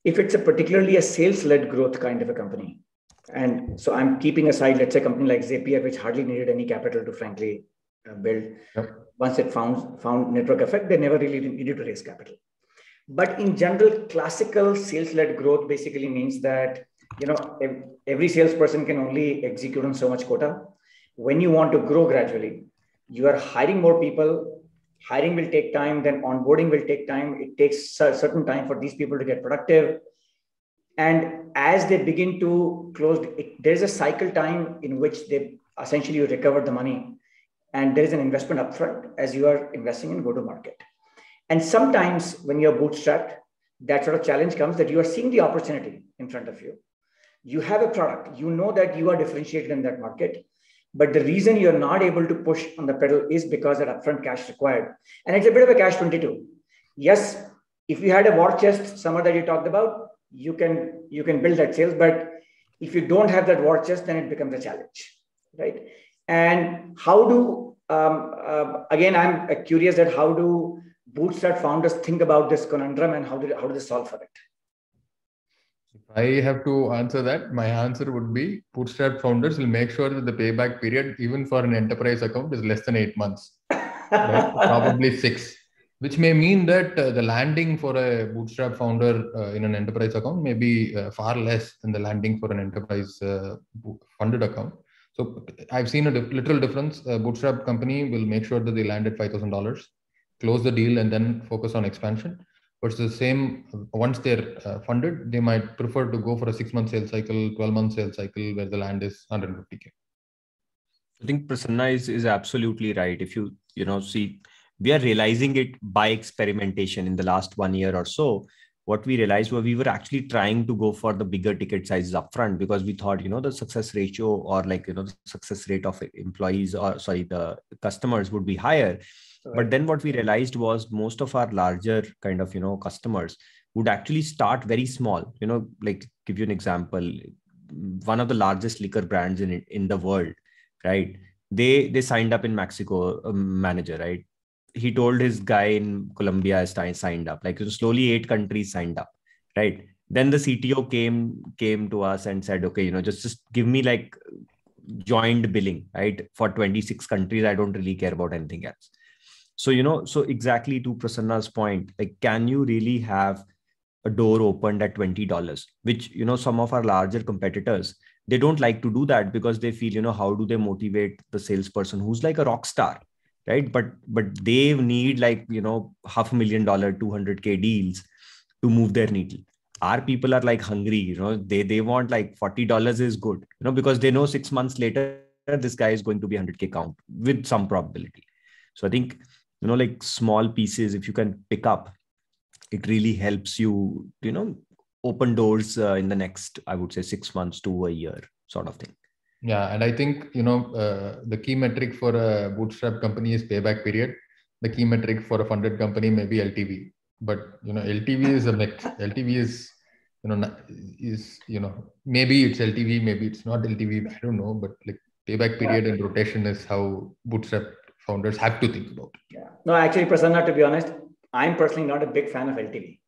If it's particularly a sales-led growth kind of a company, and so I'm keeping aside, let's say, a company like Zapier, which hardly needed any capital to frankly build. Yep. Once it found network effect, they never really needed to raise capital. But in general, classical sales-led growth basically means that every salesperson can only execute on so much quota. When you want to grow gradually, you are hiring more people. Hiring will take time, then onboarding will take time. It takes a certain time for these people to get productive. And as they begin to close, there's a cycle time in which they essentially recover the money. And there is an investment upfront as you are investing in go-to-market. And sometimes when you're bootstrapped, that sort of challenge comes that you are seeing the opportunity in front of you. You have a product, you know that you are differentiated in that market, but the reason you're not able to push on the pedal is because that upfront cash required. And it's a bit of a catch-22. Yes, if you had a war chest, Samar, that you talked about, you can build that sales, but if you don't have that war chest, then it becomes a challenge, right? And how do, again, I'm curious that how do bootstrap founders think about this conundrum, and how do they solve for it? If I have to answer that, my answer would be bootstrap founders will make sure that the payback period, even for an enterprise account, is less than 8 months, right? Probably 6, which may mean that the landing for a bootstrap founder in an enterprise account may be far less than the landing for an enterprise funded account. So I've seen a literal difference. A bootstrap company will make sure that they land at $5,000, close the deal, and then focus on expansion. But it's the same, once they're funded, they might prefer to go for a 6-month sales cycle, 12-month sales cycle, where the land is $150K. I think Prasanna is absolutely right. If you see, we are realizing it by experimentation in the last 1 year or so. what we realized was we were actually trying to go for the bigger ticket sizes upfront because we thought, the success ratio or the success rate of employees or the customers would be higher. Right. But then what we realized was most of our larger kind of, customers would actually start very small, like give you an example, one of the largest liquor brands in the world, right? They signed up in Mexico, a manager, right? He told his guy in Colombia signed up, like slowly 8 countries signed up, right? Then the CTO came to us and said, okay, just give me like joint billing, right? For 26 countries, I don't really care about anything else. So, so exactly to Prasanna's point, like, can you really have a door opened at $20, which, some of our larger competitors, they don't like to do that because they feel, how do they motivate the salesperson who's like a rock star, right? But they need like, $500,000, $200K deals to move their needle. Our people are like hungry, they want like $40 is good, because they know 6 months later, this guy is going to be 100K count with some probability. So I think, like small pieces, if you can pick up, it really helps you, open doors in the next, I would say 6 months to a year sort of thing. Yeah. And I think, the key metric for a bootstrap company is payback period. The key metric for a funded company may be LTV. But, LTV is a mix. LTV is, maybe it's LTV, maybe it's not LTV. I don't know. But like payback period and rotation is how bootstrap founders have to think about it. Yeah. No, actually, Prasanna, to be honest, I'm personally not a big fan of LTV.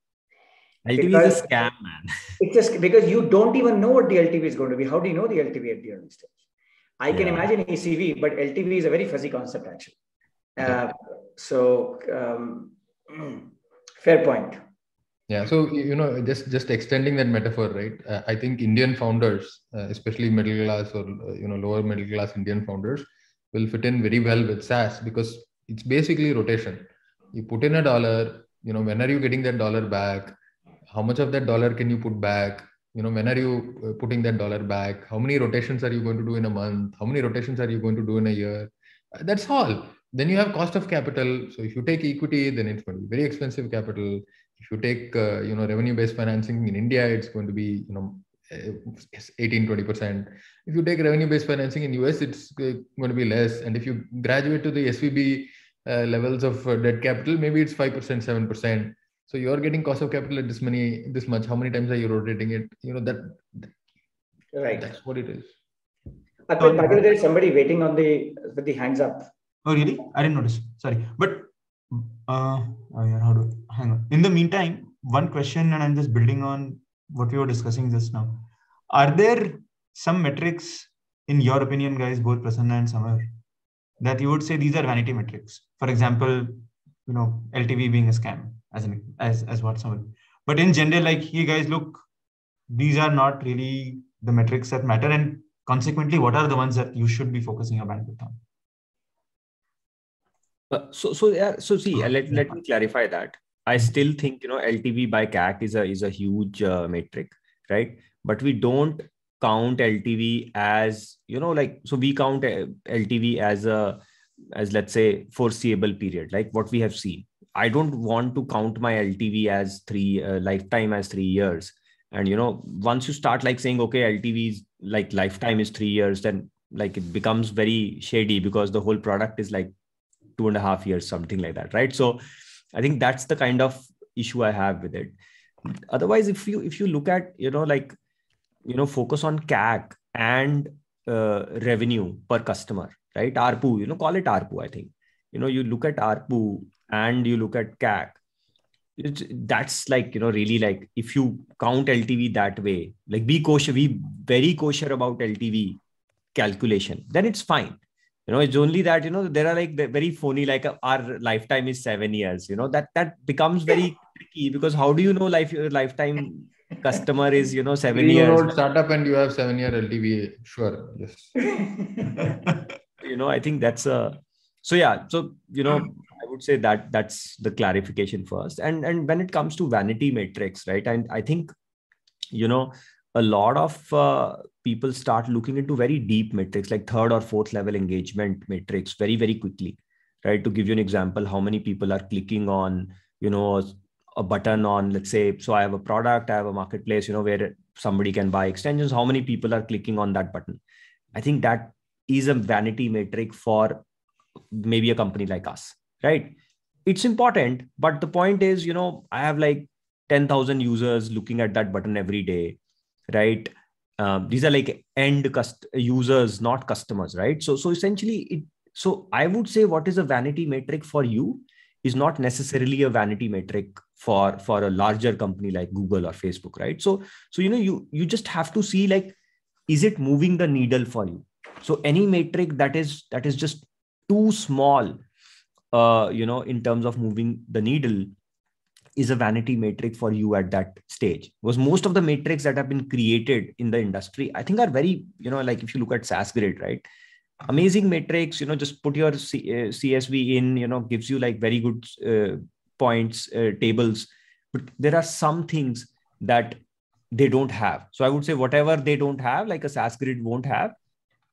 LTV is a scam, man. It's just because you don't even know what the LTV is going to be. How do you know the LTV at the early stage? I can imagine ACV, but LTV is a very fuzzy concept, actually. Fair point. Yeah. So, just extending that metaphor, right? I think Indian founders, especially middle class or, lower middle class Indian founders, will fit in very well with SaaS because it's basically rotation. You put in $1, when are you getting that $1 back? How much of that $1 can you put back? When are you putting that $1 back? How many rotations are you going to do in a month? How many rotations are you going to do in a year? That's all. Then you have cost of capital. So if you take equity, then it's going to be very expensive capital. If you take, revenue-based financing in India, it's going to be, 18-20%. If you take revenue-based financing in US, it's going to be less. And if you graduate to the SVB levels of debt capital, maybe it's 5%, 7%. So you're getting cost of capital at this much. How many times are you rotating it? Right. That's what it is. By the way, there's somebody waiting with the hands up. Oh, really? I didn't notice. Sorry. But hang on. In the meantime, one question, and I'm just building on what we were discussing just now. Are there some metrics, in your opinion, guys, both Prasanna and Samar, that you would say these are vanity metrics? For example, LTV being a scam, as what Samar. But in general, like, you guys, look, these are not really the metrics that matter, and consequently, what are the ones that you should be focusing your bandwidth on? Let me clarify that. I still think, LTV by CAC is a huge metric, right? But we don't count LTV as, so we count LTV as let's say foreseeable period, like what we have seen. I don't want to count my LTV as lifetime as 3 years. And, once you start like saying, okay, LTV is like lifetime is 3 years, then like it becomes very shady because the whole product is like 2.5 years, something like that. Right. So I think that's the kind of issue I have with it. Otherwise, if you look at, focus on CAC and revenue per customer, right? ARPU, call it ARPU, I think. You look at ARPU and you look at CAC. That's like, really like if you count LTV that way, like be very kosher about LTV calculation, then it's fine. It's only that, there are like very phony, like our lifetime is 7 years, that becomes very tricky because how do you know your lifetime customer is, 7 years? Startup and you have 7-year LTV. Sure. Yes. I think that's so yeah. So, I would say that's the clarification first. And when it comes to vanity metrics, right? And I think, a lot of people start looking into very deep metrics, like 3rd or 4th level engagement metrics very, very quickly, right? To give you an example, how many people are clicking on, a button on, let's say, so I have a product, I have a marketplace, where somebody can buy extensions. How many people are clicking on that button? I think that is a vanity metric for maybe a company like us, right? It's important, but the point is, I have like 10,000 users looking at that button every day, right? These are like end users, not customers, right? So essentially, so I would say what is a vanity metric for you is not necessarily a vanity metric for a larger company like Google or Facebook, right? So you just have to see, like, is it moving the needle for you? So any metric that is just too small, in terms of moving the needle, is a vanity metric for you at that stage. Because most of the metrics that have been created in the industry, I think, are very, like if you look at SaaSgrid, right? Amazing metrics, just put your CSV in, gives you like very good points, tables. But there are some things that they don't have. So I would say whatever they don't have, like a SaaSgrid won't have,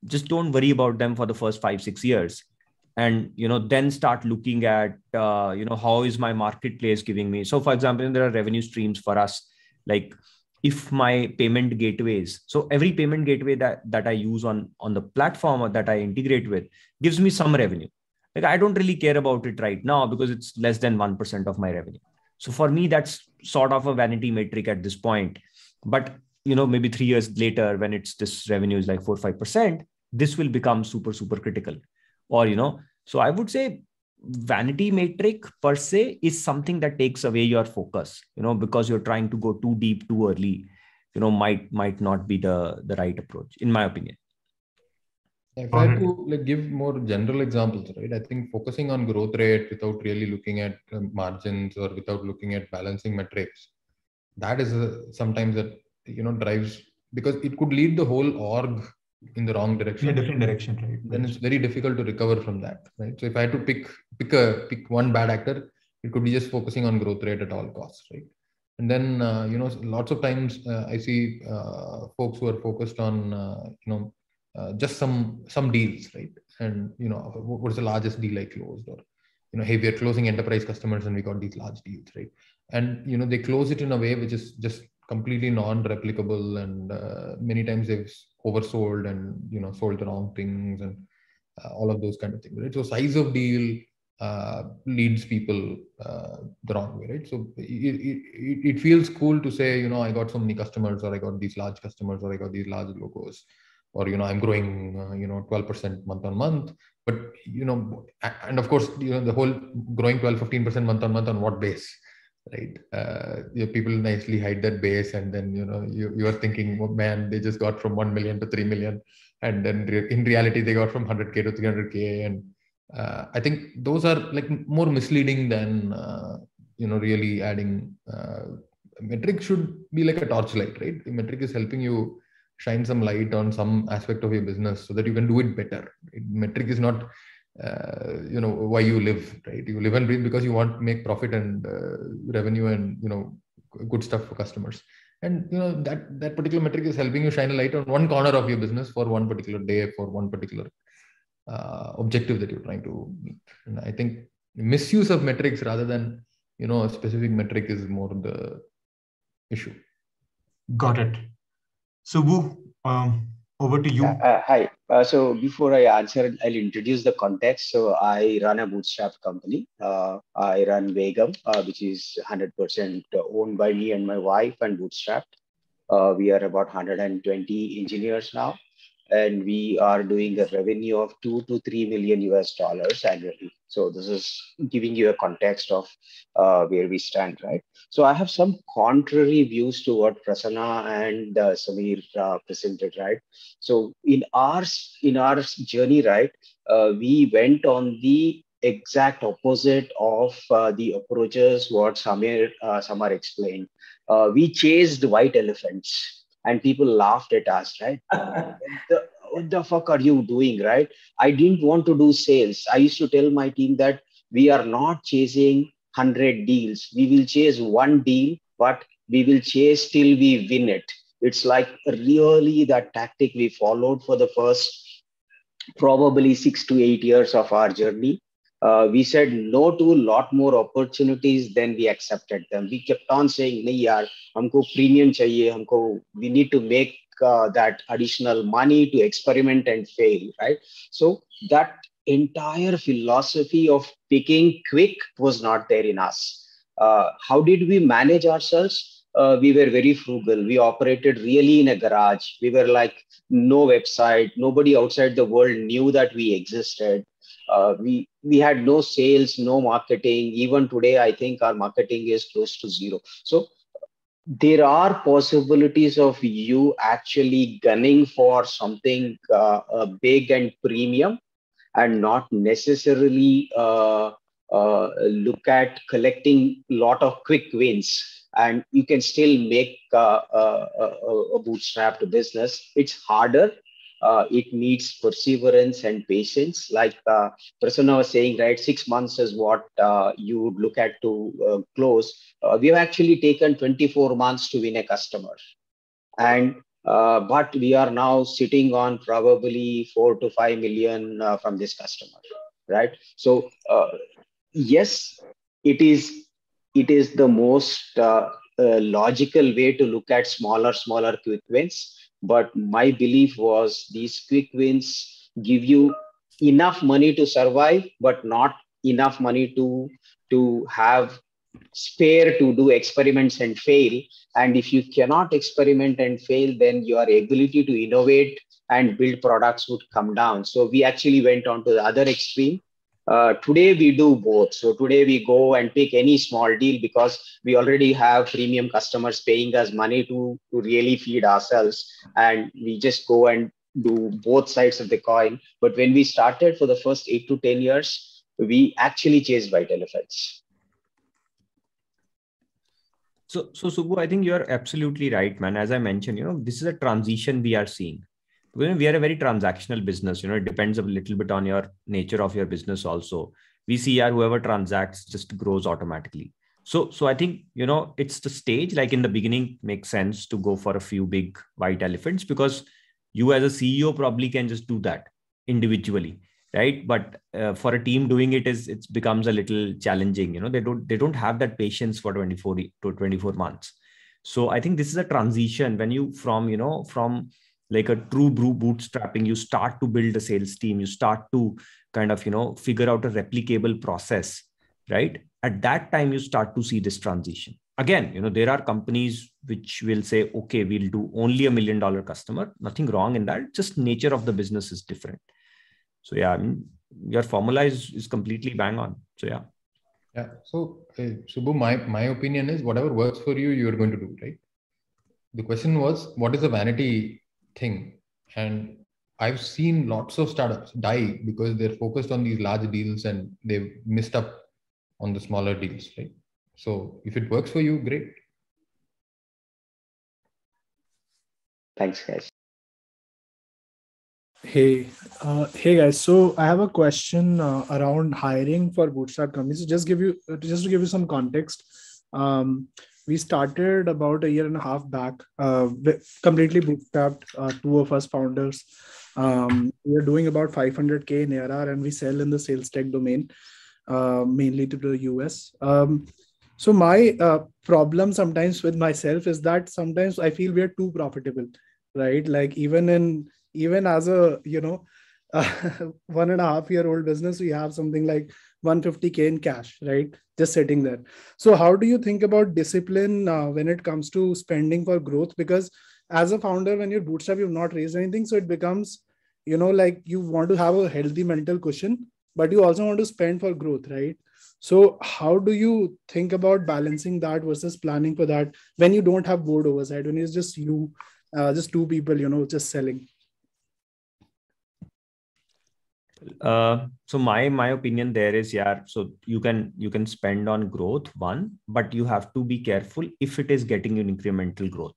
just don't worry about them for the first 5-6 years. And, then start looking at, how is my marketplace giving me? So for example, there are revenue streams for us. Like if my payment gateways, so every payment gateway that I use on the platform or that I integrate with gives me some revenue. Like I don't really care about it right now because it's less than 1% of my revenue. So for me, that's sort of a vanity metric at this point. But, maybe 3 years later, when this revenue is like 4-5%, this will become super, super critical. Or, so I would say vanity metric per se is something that takes away your focus, because you're trying to go too deep too early, might not be the right approach, in my opinion. If I had to give more general examples, right? I think focusing on growth rate without really looking at margins or without looking at balancing metrics, that is sometimes that, drives, because it could lead the whole org in the wrong direction. In a different direction, right? Then it's very difficult to recover from that, right? So if I had to pick one bad actor, it could be just focusing on growth rate at all costs, right? And then lots of times I see folks who are focused on just some deals, right? And what is the largest deal I closed, or hey, we are closing enterprise customers and we got these large deals, right? And they close it in a way which is just completely non-replicable, and many times they've oversold and sold the wrong things and all of those kind of things, right? So size of deal leads people the wrong way, right? So it feels cool to say, I got so many customers, or I got these large customers, or I got these large logos, or I'm growing 12% month on month. But and of course the whole growing 12-15% month on month on what base, right? People nicely hide that base, and then you are thinking, oh, man, they just got from 1 million to 3 million, and then in reality they got from 100K to 300K. And I think those are like more misleading than really adding. Metric should be like a torchlight, right? The metric is helping you shine some light on some aspect of your business so that you can do it better. Metric is not why you live, right? You live and breathe because you want to make profit and revenue and good stuff for customers. And that particular metric is helping you shine a light on one corner of your business for one particular day, for one particular objective that you're trying to meet. And I think misuse of metrics rather than a specific metric is more the issue. Got it. So over to you. Hi. So before I answer, I'll introduce the context. So I run a bootstrap company. I run Vegam, which is 100% owned by me and my wife, and bootstrapped. We are about 120 engineers now, and we are doing a revenue of $2 to $3 million annually. So this is giving you a context of where we stand, right? So I have some contrary views to what Prasanna and Samir presented, right? So in our journey, right, we went on the exact opposite of the approaches what Samar explained. We chased white elephants, and people laughed at us, right? What the fuck are you doing, right? I didn't want to do sales. I used to tell my team that we are not chasing 100 deals. We will chase one deal, but we will chase till we win it. It's like really that tactic we followed for the first probably 6 to 8 years of our journey. we said no to a lot more opportunities than we accepted them. We kept on saying, nahi yaar, humko premium chahiye, we need to make that additional money to experiment and fail, right? So that entire philosophy of picking quick was not there in us. How did we manage ourselves? We were very frugal. We operated really in a garage. We were like no website. Nobody outside the world knew that we existed. We had no sales, no marketing. Even today, I think our marketing is close to zero. So there are possibilities of you actually gunning for something big and premium, and not necessarily look at collecting a lot of quick wins. And you can still make a bootstrapped business. It's harder. It needs perseverance and patience. Like Prasanna was saying, right? 6 months is what you would look at to close. We have actually taken 24 months to win a customer. And but we are now sitting on probably 4 to 5 million from this customer, right? So yes, it is the most logical way to look at smaller quick wins. But my belief was these quick wins give you enough money to survive, but not enough money to have spare to do experiments and fail. And if you cannot experiment and fail, then your ability to innovate and build products would come down. So we actually went on to the other extreme. Today we do both. So today we go and pick any small deal because we already have premium customers paying us money to really feed ourselves. And we just go and do both sides of the coin. But when we started for the first 8 to 10 years, we actually chased white elephants. So Subbu, I think you're absolutely right, man. As I mentioned, this is a transition we are seeing. We are a very transactional business. It depends a little bit on your nature of your business also. We see whoever transacts just grows automatically. So I think, it's the stage, like in the beginning, makes sense to go for a few big white elephants because you as a CEO probably can just do that individually, right? But for a team doing it it becomes a little challenging. They don't have that patience for 24 to 24 months. So I think this is a transition when you from like a true bootstrapping, you start to build a sales team, you start to kind of, figure out a replicable process, right? At that time, you start to see this transition. Again, there are companies which will say, okay, we'll do only $1 million customer. Nothing wrong in that. Just nature of the business is different. So yeah, I mean, your formula is completely bang on. So yeah. Yeah. So Subbu, my opinion is whatever works for you, you're going to do, right? The question was, what is the vanity thing? And I've seen lots of startups die because they're focused on these large deals and they've missed up on the smaller deals, right? So if it works for you, great. Thanks, guys. Hey guys. So I have a question around hiring for bootstrap companies. So just to give you some context. We started about a year and a half back, completely bootstrapped, two of us founders. We are doing about 500K in ARR and we sell in the sales tech domain, mainly to the US. So my problem sometimes with myself is that sometimes I feel we are too profitable, right? Like even as a, 1.5-year-old business, we have something like 150K in cash, right? Just sitting there. So how do you think about discipline when it comes to spending for growth? Because as a founder, when you're bootstrap, you've not raised anything. So it becomes, like you want to have a healthy mental cushion, but you also want to spend for growth, right? So how do you think about balancing that versus planning for that when you don't have board oversight, when it's just you, just two people, just selling? So my opinion there is, so you can spend on growth, one, but you have to be careful if it is getting you incremental growth,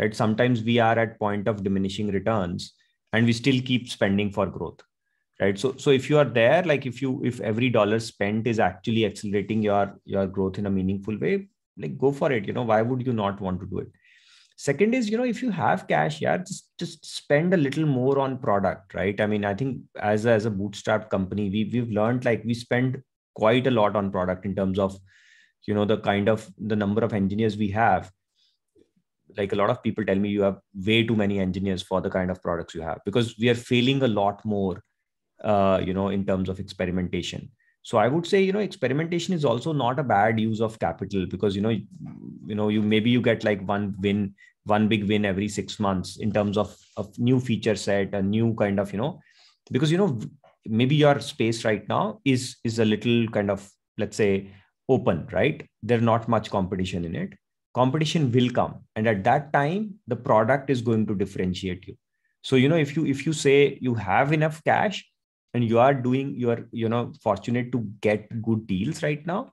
right? Sometimes we are at point of diminishing returns and we still keep spending for growth, right? So if you are there, like if every dollar spent is actually accelerating your growth in a meaningful way, like go for it. Why would you not want to do it? Second is, if you have cash, yeah, just spend a little more on product, right? I mean, I think as a bootstrap company, we've learned like we spend quite a lot on product in terms of, the number of engineers we have. Like a lot of people tell me you have way too many engineers for the kind of products you have, because we are failing a lot more, in terms of experimentation. So I would say, experimentation is also not a bad use of capital, because, you get like one big win every 6 months in terms of new feature set, a new kind of, because, maybe your space right now is a little kind of, let's say, open, right? There's not much competition in it. Competition will come. And at that time, the product is going to differentiate you. So, if you say you have enough cash, and you are fortunate to get good deals right now,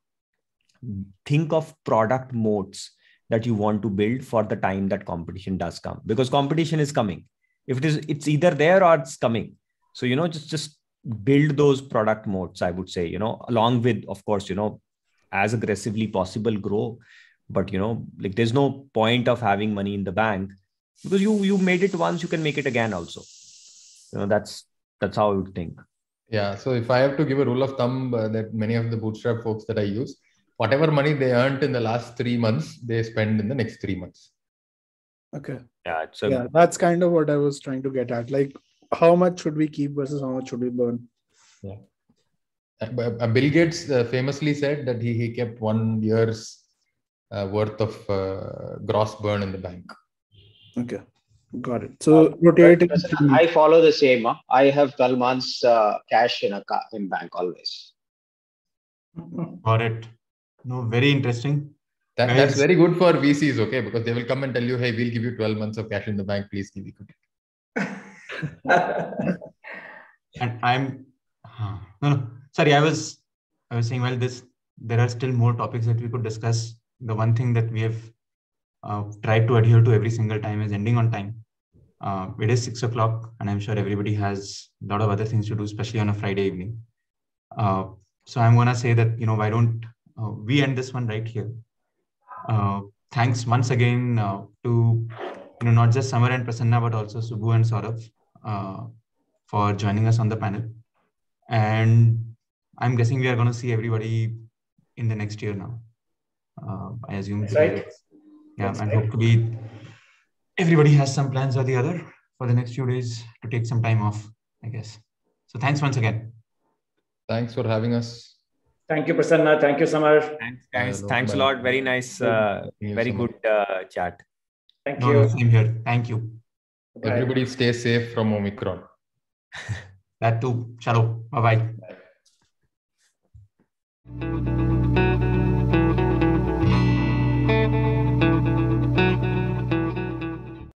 think of product moats that you want to build for the time that competition does come, because competition is coming. It's either there or it's coming. So, just build those product moats, I would say, along with, of course, as aggressively possible grow. But, like there's no point of having money in the bank, because you made it once, you can make it again also. That's how I would think. Yeah. So if I have to give a rule of thumb that many of the bootstrap folks that I use, whatever money they earned in the last 3 months, they spend in the next 3 months. Okay. Yeah. That's kind of what I was trying to get at. Like, how much should we keep versus how much should we burn? Yeah. Bill Gates famously said that he kept 1 year's worth of gross burn in the bank. Okay. Got it. So rotating. I follow the same. I have 12 months cash in bank always. Got it. No, very interesting. That's very good for VCs, okay? Because they will come and tell you, hey, we'll give you 12 months of cash in the bank. Please give equity. And no. Sorry, I was saying, well, there are still more topics that we could discuss. The one thing that we have tried to adhere to every single time is ending on time. It is 6 o'clock, and I'm sure everybody has a lot of other things to do, especially on a Friday evening. So I'm going to say that, why don't we end this one right here? Thanks once again to, not just Samar and Prasanna, but also Subbu and Saurabh for joining us on the panel. And I'm guessing we are going to see everybody in the next year now. I assume. That's right. Yeah, That's and right. hopefully everybody has some plans or the other for the next few days to take some time off, I guess. So thanks once again. Thanks for having us. Thank you, Prasanna. Thank you, Samar. Thanks, guys. Thanks a lot. Very nice, very good chat. Thank No, you. same here. Thank you. Bye. Everybody stay safe from Omicron. That too. Chalo. Bye-bye. Bye.